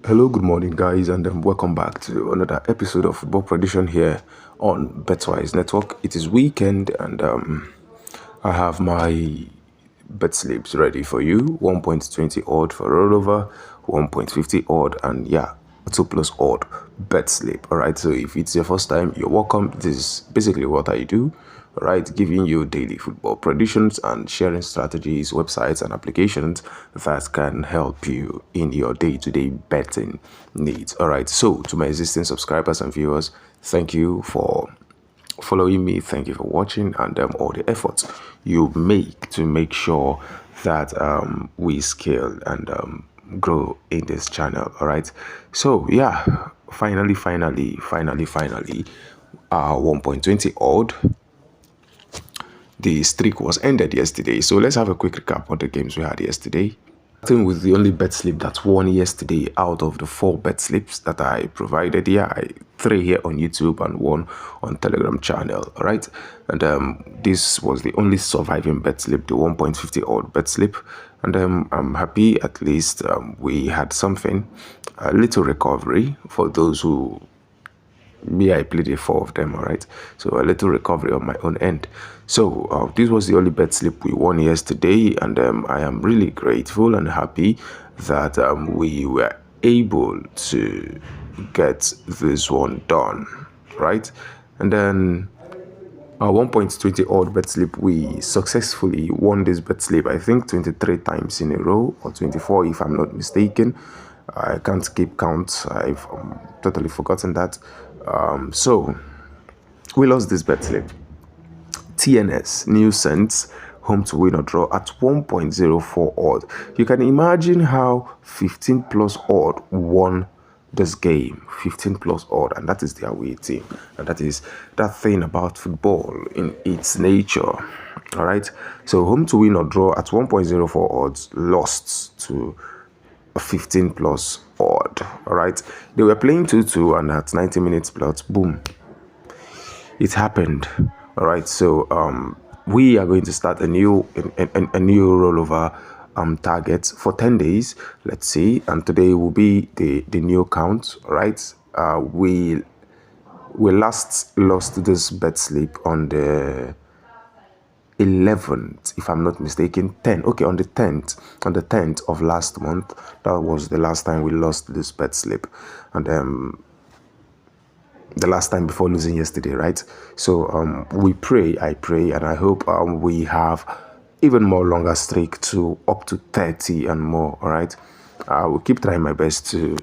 Hello, good morning, guys, and welcome back to another episode of Football Prediction here on Betwise Network. It is weekend, and I have my bet slips ready for you. 1.20 odd for rollover, 1.50 odd, and yeah, 2 plus odd bet slip. All right, so if it's your first time, you're welcome. This is basically what I do. All right, giving you daily football predictions and sharing strategies, websites, and applications that can help you in your day-to-day betting needs. All right, so to my existing subscribers and viewers, thank you for following me. Thank you for watching, and all the efforts you make to make sure that we scale and grow in this channel. All right, so yeah, finally 1.20 odd. The streak was ended yesterday, so let's have a quick recap of the games we had yesterday. Starting with the only bet slip that won yesterday out of the 4 bet slips that I provided here. 3 here on YouTube and 1 on Telegram channel. All right, and this was the only surviving bet slip, the 1.50 odd bet slip, and I'm happy at least we had something, a little recovery for those who. Me, I played a 4 of them. All right, so a little recovery on my own end. So this was the only bet slip we won yesterday, and I am really grateful and happy that we were able to get this one done, right? And then 1.20 odd bet slip, we successfully won this bet slip, I think 23 times in a row, or 24 if I'm not mistaken. I can't keep count. I've totally forgotten that. So we lost this bet slip. TNS, New Sense, home to win or draw at 1.04 odd. You can imagine how 15 plus odd won this game. 15 plus odd, and that is the away team, and that is that thing about football in its nature. All right, so home to win or draw at 1.04 odds, lost to 15 plus odd. All right, they were playing 2-2, and at 90 minutes plus, boom, it happened. All right, so we are going to start a new rollover target for 10 days, let's see, and today will be the new count. All right, we last lost this bet slip on the 11th, if I'm not mistaken. 10, okay, on the 10th of last month. That was the last time we lost this bet slip, and the last time before losing yesterday, right? So I pray, and I hope we have even more longer streak to up to 30 and more. All right, I will keep trying my best to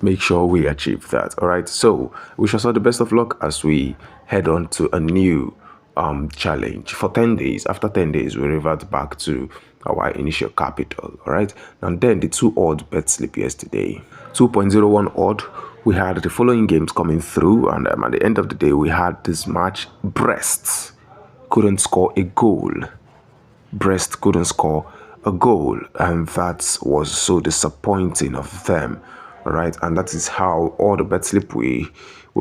make sure we achieve that. All right, so we shall all the best of luck as we head on to a new challenge for 10 days. After 10 days, we revert back to our initial capital. All right, and then the 2 odd bet slip yesterday, 2.01 odd. We had the following games coming through, and at the end of the day, we had this match. Brest couldn't score a goal. Brest couldn't score a goal, and that was so disappointing of them. All right, and that is how all the bet slip we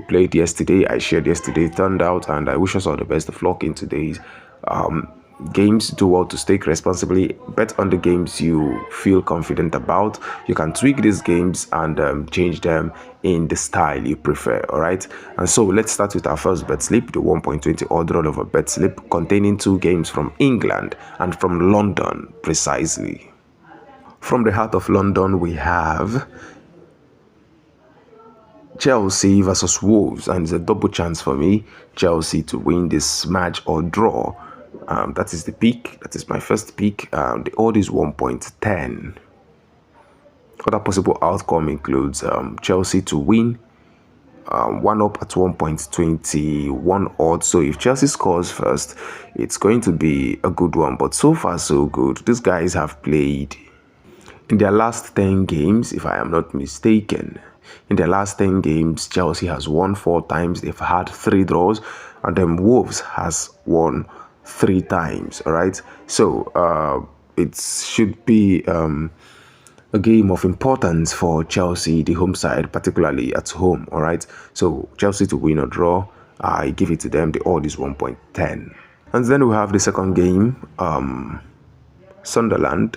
played yesterday, I shared yesterday, turned out, and I wish us all the best of luck in today's games. Do well to stake responsibly. Bet on the games you feel confident about. You can tweak these games and change them in the style you prefer. All right, and so let's start with our first bet slip, the 1.20 odd rollover bet slip, containing 2 games from England and from London precisely. From the heart of London, we have Chelsea versus Wolves, and it's a double chance for me, Chelsea to win this match or draw. That is the pick. That is my first pick. The odd is 1.10. Other possible outcome includes Chelsea to win, 1 up at 1.21 odd. So if Chelsea scores first, it's going to be a good one. But so far so good. These guys have played in their last 10 games, if I am not mistaken. In their last 10 games, Chelsea has won 4 times. They've had 3 draws, and then Wolves has won 3 times. All right, so it should be a game of importance for Chelsea, the home side, particularly at home. All right, so Chelsea to win or draw, I give it to them. The odd is 1.10. And then we have the second game, Sunderland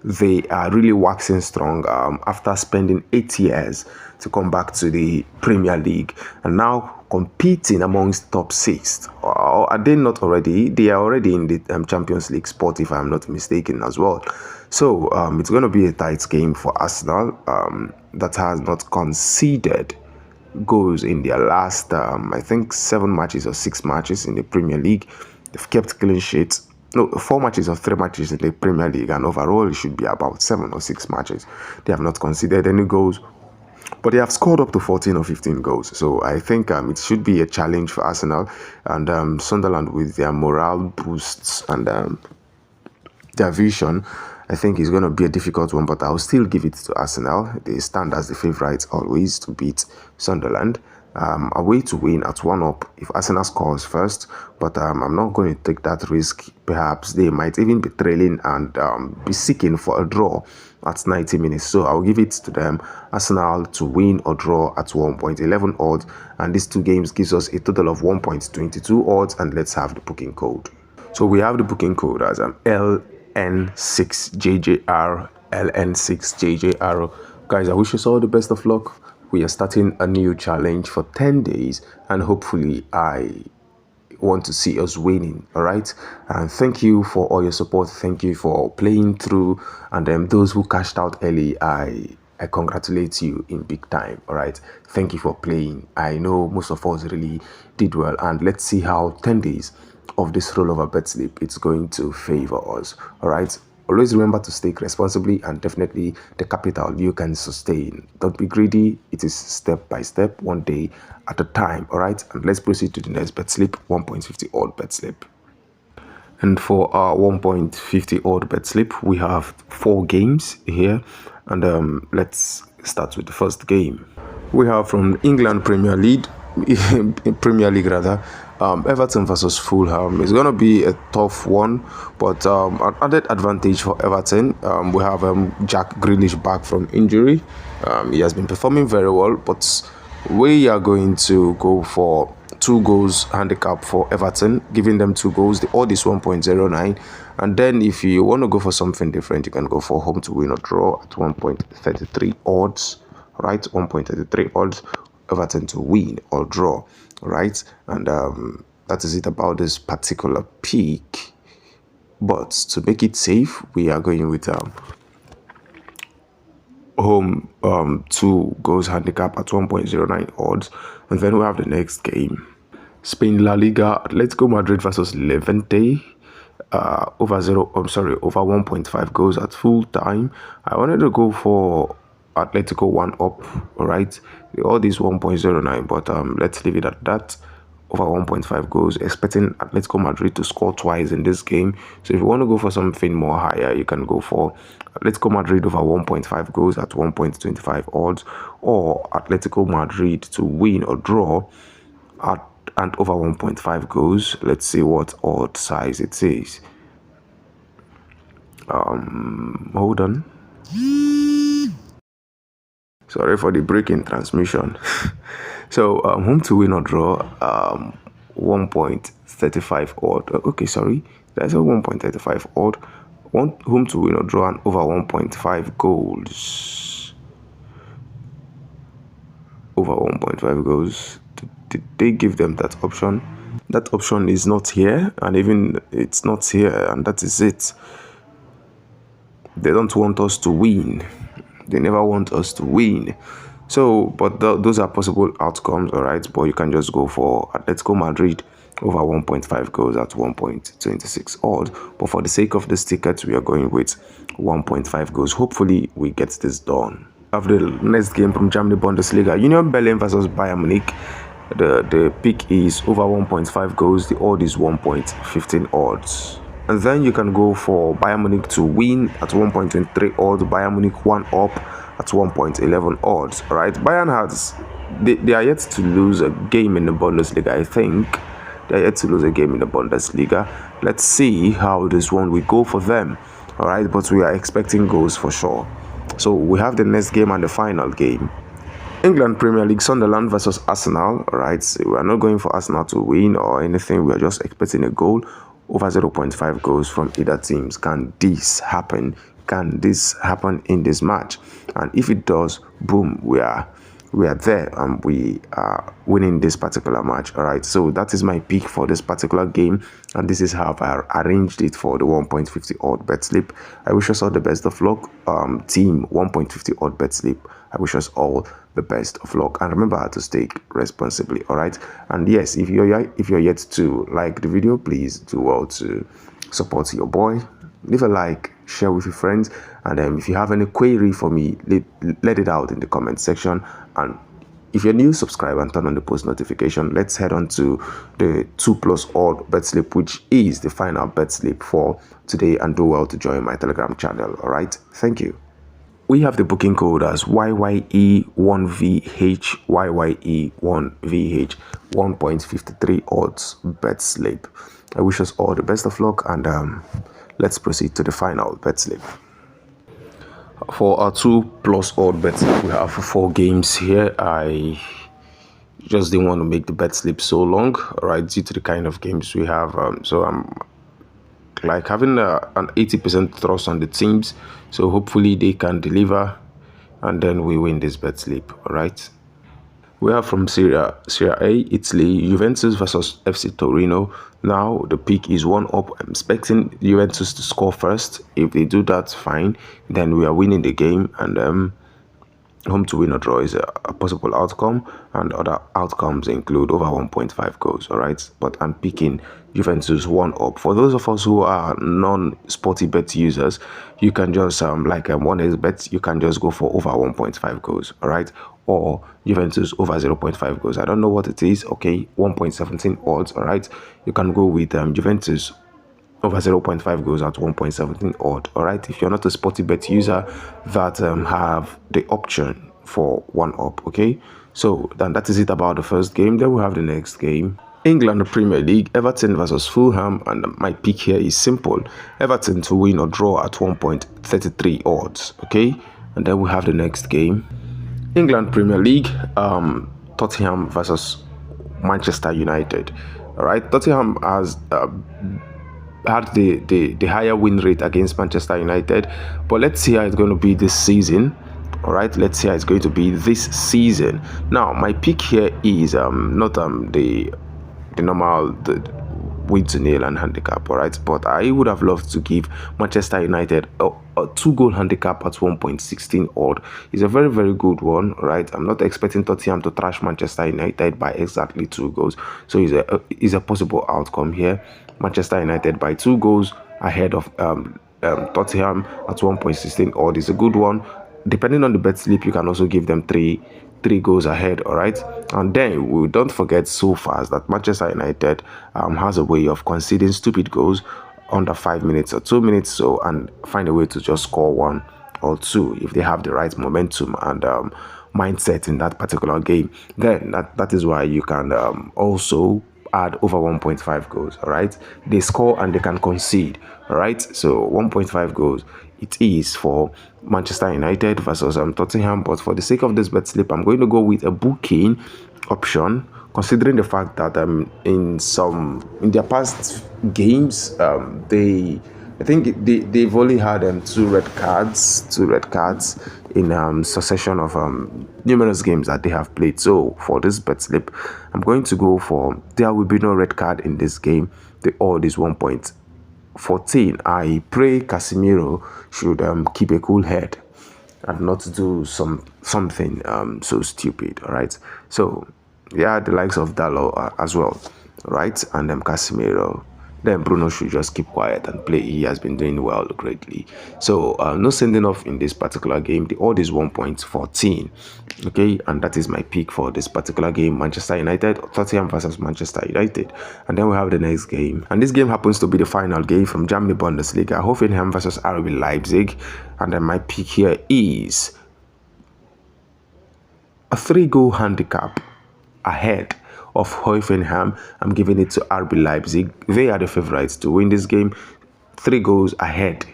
they are really waxing strong after spending 8 years to come back to the Premier League and now competing amongst top six. Or are they not already? They are already in the Champions League spot, if I'm not mistaken, as well. So it's going to be a tight game for Arsenal that has not conceded goals in their last, I think, 7 matches or 6 matches in the Premier League. They've kept clean sheets. No, 4 matches or 3 matches in the Premier League, and overall it should be about 7 or 6 matches. They have not conceded any goals, but they have scored up to 14 or 15 goals. So I think it should be a challenge for Arsenal and Sunderland with their morale boosts and their vision. I think it's going to be a difficult one, but I'll still give it to Arsenal. They stand as the favourites always to beat Sunderland. Away to win at 1-up if Arsenal scores first, but I'm not going to take that risk. Perhaps they might even be trailing and be seeking for a draw at 90 minutes. So I'll give it to them, Arsenal to win or draw at 1.11 odds, and these two games gives us a total of 1.22 odds. And let's have the booking code. So we have the booking code as LN6JJR, LN6JJR. Guys, I wish you all the best of luck. We are starting a new challenge for 10 days, and hopefully I want to see us winning. All right, and thank you for all your support. Thank you for playing through, and those who cashed out early, I congratulate you in big time. All right, thank you for playing. I know most of us really did well, and let's see how 10 days of this rollover bet slip it's going to favor us. All right, always remember to stake responsibly, and definitely the capital you can sustain. Don't be greedy. It is step by step, one day at a time. All right, and let's proceed to the next bet slip, 1.50 odd bet slip. And for our 1.50 odd bet slip, we have 4 games here, and let's start with the first game. We have from England Premier League, Everton versus Fulham. It's gonna be a tough one, but an added advantage for Everton. We have Jack Grealish back from injury. He has been performing very well, but we are going to go for 2 goals handicap for Everton, giving them 2 goals. The odd is 1.09, and then if you want to go for something different, you can go for home to win or draw at 1.33 odds. Right, 1.33 odds, Everton to win or draw. Right, and that is it about this particular pick. But to make it safe, we are going with home 2 goals handicap at 1.09 odds. And then we have the next game, Spain La Liga, Atletico Madrid versus Levante. Over 1.5 goals at full time. I wanted to go for Atletico 1-up. All right, all these 1.09, but let's leave it at that. Over 1.5 goals, expecting Atletico Madrid to score twice in this game. So if you want to go for something more higher, you can go for Atletico Madrid over 1.5 goals at 1.25 odds, or Atletico Madrid to win or draw at and over 1.5 goals. Let's see what odd size it is. Hold on. Sorry for the break in transmission. So home to win or draw, 1.35 odd. Okay, sorry, that's a 1.35 odd. Home to win or draw and over 1.5 goals. Over 1.5 goals. Did they give them that option? That option is not here, and even it's not here, and that is it. They don't want us to win. They never want us to win. So, but those are possible outcomes, all right? But you can just go for Atletico Madrid over 1.5 goals at 1.26 odds. But for the sake of this ticket, we are going with 1.5 goals. Hopefully, we get this done. After the next game from Germany Bundesliga, Union Berlin versus Bayern Munich. The pick is over 1.5 goals. The odd is 1.15 odds. And then you can go for Bayern Munich to win at 1.23 odds. Bayern Munich 1-up at 1.11 odds. All right, Bayern they are yet to lose a game in the Bundesliga. I think they are yet to lose a game in the Bundesliga. Let's see how this one will go for them. All right, but we are expecting goals for sure. So we have the next game and the final game. England Premier League, Sunderland versus Arsenal. All right, so we are not going for Arsenal to win or anything. We are just expecting a goal. Over 0.5 goals from either teams. Can this happen? can this happen in this match? And if it does, boom, we are there and we are winning this particular match. All right, so that is my pick for this particular game, and this is how I arranged it for the 1.50 odd bet slip. I wish us all the best of luck. Team 1.50 odd bet slip, I wish us all the best of luck, and remember to stake responsibly. All right, and yes, if you're yet to like the video, please do well to support your boy. Leave a like, share with your friends, and if you have any query for me, let it out in the comment section. And if you're new, subscribe and turn on the post notification. Let's head on to the 2+ odd bet slip, which is the final bet slip for today, and do well to join my Telegram channel. All right, thank you. We have the booking code as YYE1VH, YYE1VH, 1.53 odds bet slip. I wish us all the best of luck, and let's proceed to the final bet slip. For our 2+ odd bet slip, we have 4 games here. I just didn't want to make the bet slip so long, right, due to the kind of games we have. So I'm like having an 80% trust on the teams, so hopefully they can deliver, and then we win this bet slip. All right, we have from Serie A, Italy, Juventus versus FC Torino. Now the pick is 1 up. I'm expecting Juventus to score first. If they do that, fine, then we are winning the game, and home to win or draw is a possible outcome, and other outcomes include over 1.5 goals. All right, but I'm picking Juventus 1 up. For those of us who are non-sporty bet users, you can just like 1xbet, you can just go for over 1.5 goals. All right, or Juventus over 0.5 goals. I don't know what it is. Okay, 1.17 odds. All right, you can go with Juventus over 0.5 goals at 1.17 odd. All right, if you're not a sporty bet user that have the option for 1 up. Okay, so then that is it about the first game. Then we have the next game, England Premier League, Everton versus Fulham, and my pick here is simple: Everton to win or draw at 1.33 odds. Okay, and then we have the next game, England Premier League, Tottenham versus Manchester United. All right, Tottenham has had the higher win rate against Manchester United, but let's see how it's going to be this season. All right, let's see how it's going to be this season. Now my pick here is not the normal win to nil and handicap. All right, but I would have loved to give Manchester United a 2-goal handicap at 1.16 odd. It's a very, very good one. All right, I'm not expecting Tottenham to trash Manchester United by exactly 2 goals, so it's a possible outcome here. Manchester United by 2 goals ahead of Tottenham at 1.16 odd is a good one. Depending on the bet slip, you can also give them three goals ahead. All right, and then we don't forget so fast that Manchester United has a way of conceding stupid goals under 5 minutes or 2 minutes, so, and find a way to just score 1 or 2 if they have the right momentum and mindset in that particular game. Then that is why you can also add over 1.5 goals. All right, they score and they can concede. All right, so 1.5 goals it is for Manchester United versus Tottenham. But for the sake of this bet slip, I'm going to go with a booking option, considering the fact that in their past games, I think they've only had 2 red cards in succession of numerous games that they have played. So for this bet slip, I'm going to go for there will be no red card in this game. The odd is 1.14. I pray Casemiro should keep a cool head and not do something so stupid. All right, so yeah, the likes of Dalot as well, right, and Casemiro. Then Bruno should just keep quiet and play. He has been doing well greatly. So no sending off in this particular game. The odd is 1.14. Okay, and that is my pick for this particular game, Manchester United, Tottenham versus Manchester United. And then we have the next game, and this game happens to be the final game from Germany Bundesliga, Hoffenheim versus RB Leipzig. And then my pick here is a 3-goal handicap ahead of Hoffenheim. I'm giving it to RB Leipzig. They are the favorites to win this game, 3 goals ahead.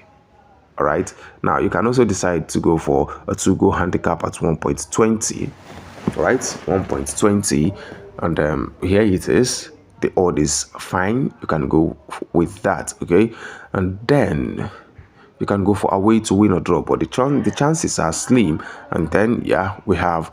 All right, now you can also decide to go for a 2-goal handicap at 1.20. right, 1.20, and here it is. The odd is fine, you can go with that. Okay, and then You can go for away to win or draw, but the chances are slim. And then yeah, we have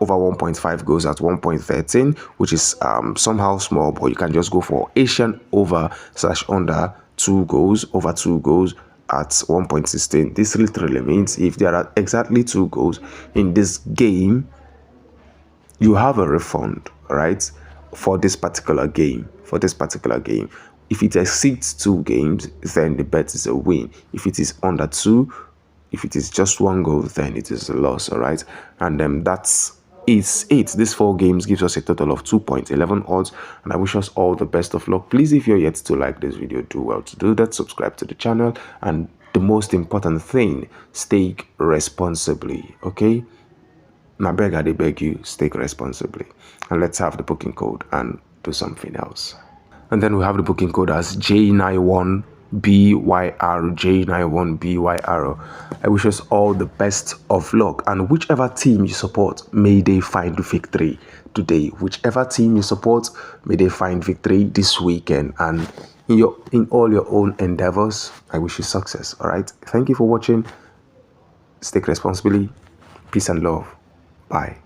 over 1.5 goals at 1.13, which is somehow small, but you can just go for Asian over/under 2 goals, over 2 goals at 1.16. This literally means if there are exactly 2 goals in this game, you have a refund, right? For this particular game. If it exceeds 2 games, then the bet is a win. If it is under 2, if it is just 1 goal, then it is a loss. All right, and that's it. These 4 games gives us a total of 2.11 odds, and I wish us all the best of luck. Please, if you're yet to like this video, do well to do that. Subscribe to the channel, and the most important thing, stake responsibly. Okay, now I beg you, stake responsibly. And let's have the booking code and do something else. And then we have the booking code as J91BYR, J91BYR. I wish us all the best of luck, and whichever team you support, may they find victory today. Whichever team you support, may they find victory this weekend, and in all your own endeavors, I wish you success. All right, thank you for watching. Stake responsibly. Peace and love. Bye.